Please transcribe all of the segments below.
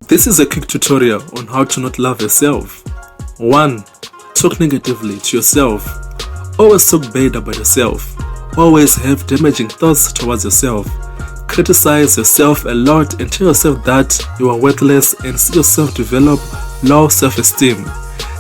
This is a quick tutorial on how to not love yourself. 1. Talk negatively to yourself. Always talk bad about yourself. Always have damaging thoughts towards yourself. Criticize yourself a lot and tell yourself that you are worthless and see yourself develop low self-esteem.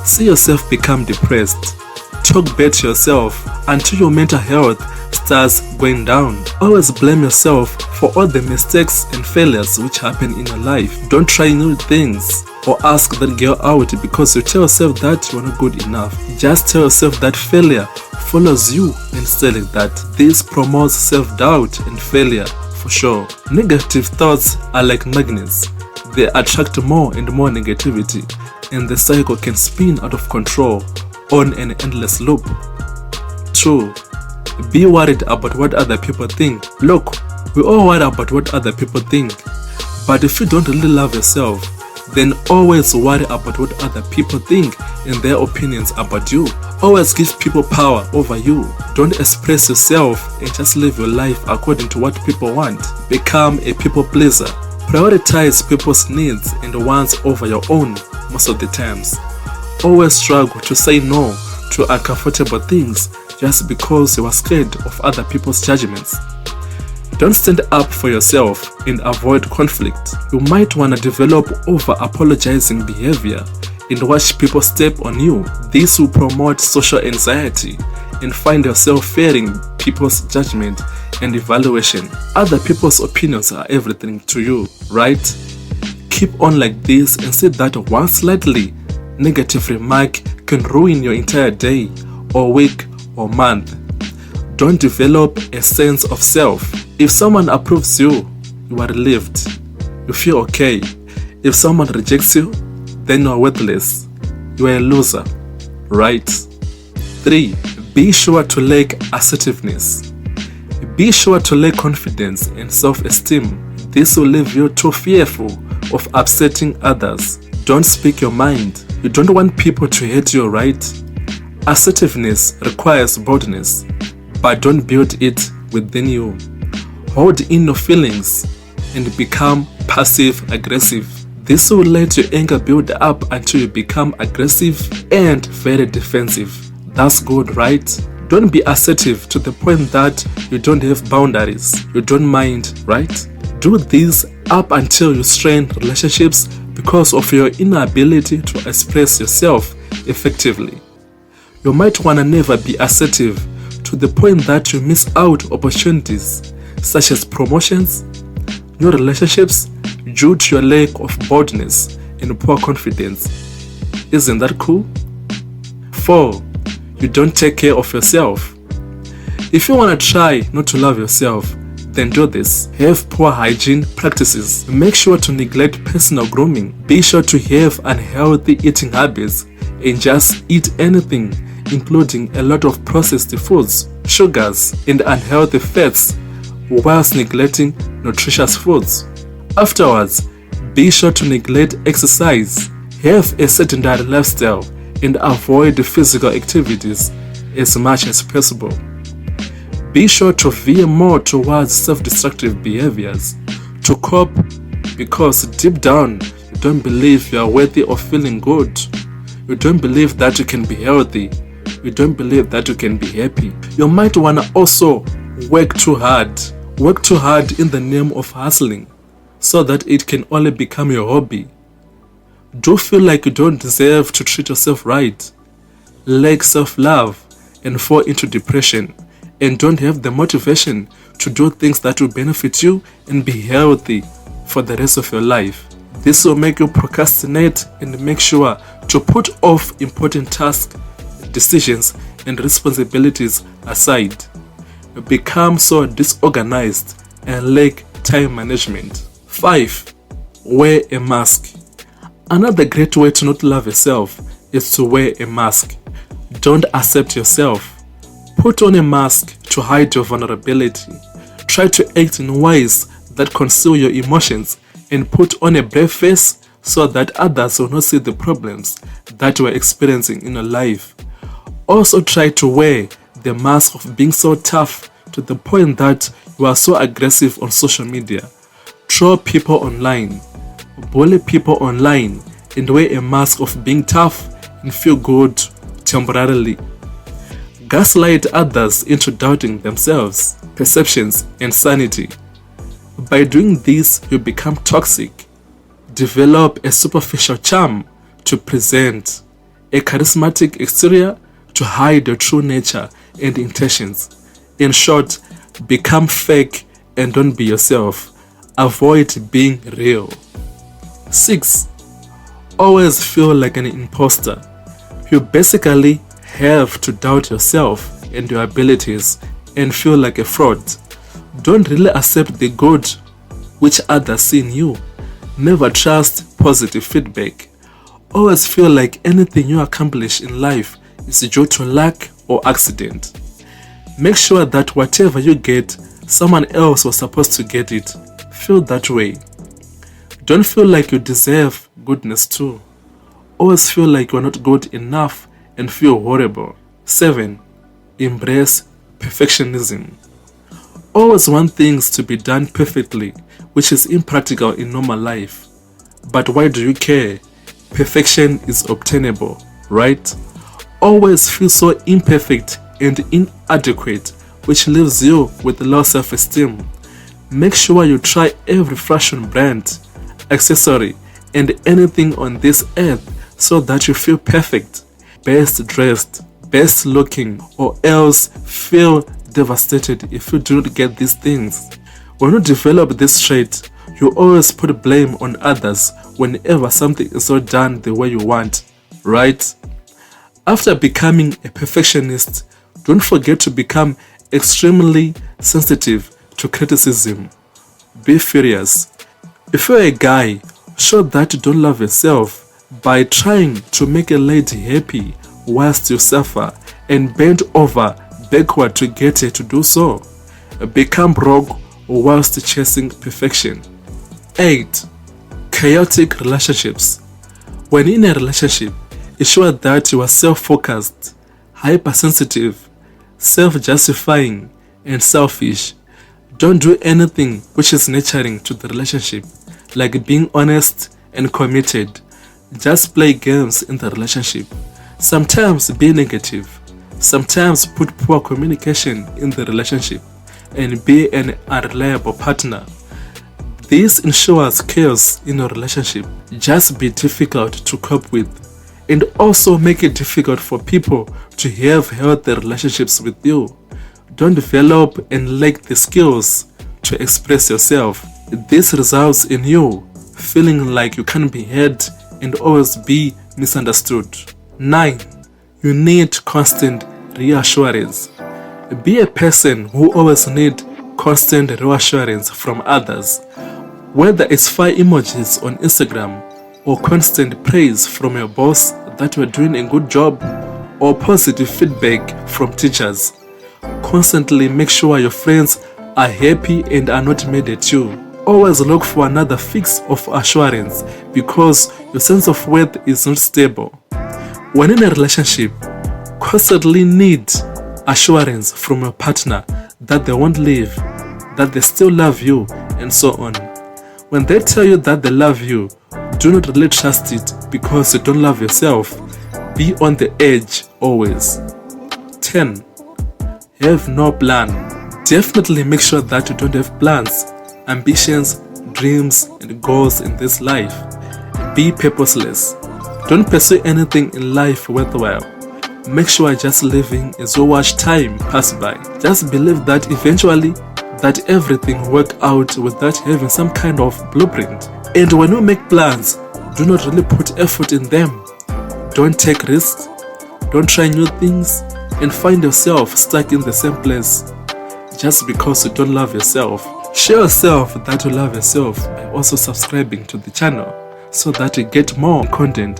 See yourself become depressed. Talk bad to yourself until your mental health starts going down. Always blame yourself for all the mistakes and failures which happen in your life. Don't try new things or ask that girl out because you tell yourself that you are not good enough. Just tell yourself that failure follows you instead of that. This promotes self-doubt and failure for sure. Negative thoughts are like magnets. They attract more and more negativity, and the cycle can spin out of control on an endless loop. 2. Be worried about what other people think. Look, we all worry about what other people think. But if you don't really love yourself, then always worry about what other people think and their opinions about you. Always give people power over you. Don't express yourself and just live your life according to what people want. Become a people pleaser. Prioritize people's needs and wants over your own most of the times. Always struggle to say no to uncomfortable things just because you are scared of other people's judgments. Don't stand up for yourself and avoid conflict. You might want to develop over-apologizing behavior and watch people step on you. This will promote social anxiety and find yourself fearing people's judgment and evaluation. Other people's opinions are everything to you, right? Keep on like this and see that one slightly negative remark can ruin your entire day or week or month. Don't develop a sense of self. If someone approves you, you are relieved. You feel okay. If someone rejects you, then you are worthless. You are a loser, right? 3. Be sure to lack assertiveness. Be sure to lack confidence and self-esteem. This will leave you too fearful of upsetting others. Don't speak your mind. You don't want people to hate you, right? Assertiveness requires boldness, but don't build it within you. Hold in your feelings and become passive-aggressive. This will let your anger build up until you become aggressive and very defensive. That's good, right? Don't be assertive to the point that you don't have boundaries. You don't mind, right? Do this up until you strain relationships because of your inability to express yourself effectively. You might want to never be assertive to the point that you miss out opportunities such as promotions, new relationships due to your lack of boldness and poor confidence. Isn't that cool? 4. You don't take care of yourself. If you want to try not to love yourself, then do this. Have poor hygiene practices. Make sure to neglect personal grooming. Be sure to have unhealthy eating habits and just eat anything, including a lot of processed foods, sugars, and unhealthy fats, whilst neglecting nutritious foods. Afterwards, be sure to neglect exercise. Have a sedentary lifestyle and avoid physical activities as much as possible. Be sure to veer more towards self-destructive behaviors to cope, because deep down you don't believe you are worthy of feeling good. You don't believe that you can be healthy. You don't believe that you can be happy. You might want to also work too hard. Work too hard in the name of hustling so that it can only become your hobby. Do feel like you don't deserve to treat yourself right, lack self-love, and fall into depression, and don't have the motivation to do things that will benefit you and be healthy for the rest of your life. This will make you procrastinate and make sure to put off important tasks, decisions, and responsibilities aside. You become so disorganized and lack time management. 5. Wear a mask. Another great way to not love yourself is to wear a mask. Don't accept yourself. Put on a mask to hide your vulnerability. Try to act in ways that conceal your emotions and put on a brave face so that others will not see the problems that you are experiencing in your life. Also try to wear the mask of being so tough to the point that you are so aggressive on social media. Troll people online. bully people online, and wear a mask of being tough and feel good temporarily. Gaslight others into doubting themselves, perceptions, and sanity. By doing this, you become toxic. Develop a superficial charm to present, a charismatic exterior to hide your true nature and intentions. In short, become fake and don't be yourself. Avoid being real. 6. Always feel like an imposter. You basically have to doubt yourself and your abilities and feel like a fraud. Don't really accept the good which others see in you. Never trust positive feedback. Always feel like anything you accomplish in life is due to luck or accident. Make sure that whatever you get, someone else was supposed to get it. Feel that way. Don't feel like you deserve goodness too. Always feel like you're not good enough and feel horrible. 7. Embrace perfectionism. Always want things to be done perfectly, which is impractical in normal life. But why do you care? Perfection is obtainable, right? Always feel so imperfect and inadequate, which leaves you with low self-esteem. Make sure you try every fashion brand, accessory, and anything on this earth so that you feel perfect, best dressed, best looking, or else feel devastated if you do not get these things. When you develop this trait, you always put blame on others whenever something is not done the way you want, right? After becoming a perfectionist, don't forget to become extremely sensitive to criticism. Be furious. If you're a guy, show that you don't love yourself by trying to make a lady happy whilst you suffer and bend over backward to get her to do so. Become broke whilst chasing perfection. 8. Chaotic relationships. When in a relationship, ensure that you are self-focused, hypersensitive, self-justifying, and selfish. Don't do anything which is nurturing to the relationship, like being honest and committed. Just play games in the relationship. Sometimes be negative. Sometimes put poor communication in the relationship and be an unreliable partner. This ensures chaos in a relationship. Just be difficult to cope with, and also make it difficult for people to have healthy relationships with you. Don't develop and lack the skills to express yourself. This results in you feeling like you can't be heard and always be misunderstood. 9. You need constant reassurance. Be a person who always needs constant reassurance from others. Whether it's fire emojis on Instagram or constant praise from your boss that you're doing a good job or positive feedback from teachers. Constantly make sure your friends are happy and are not mad at you. Always look for another fix of assurance because your sense of worth is not stable. When in a relationship, constantly need assurance from your partner that they won't leave, that they still love you, and so on. When they tell you that they love you, do not really trust it because you don't love yourself. Be on the edge always. 10. Have no plan. Definitely make sure that you don't have plans, ambitions, dreams, and goals in this life. Be purposeless. Don't pursue anything in life worthwhile. Make sure just living as you watch time pass by. Just believe that eventually that everything will work out without having some kind of blueprint. And when you make plans, do not really put effort in them. Don't take risks, don't try new things, and find yourself stuck in the same place just because you don't love yourself. Show yourself that you love yourself by also subscribing to the channel so that you get more content.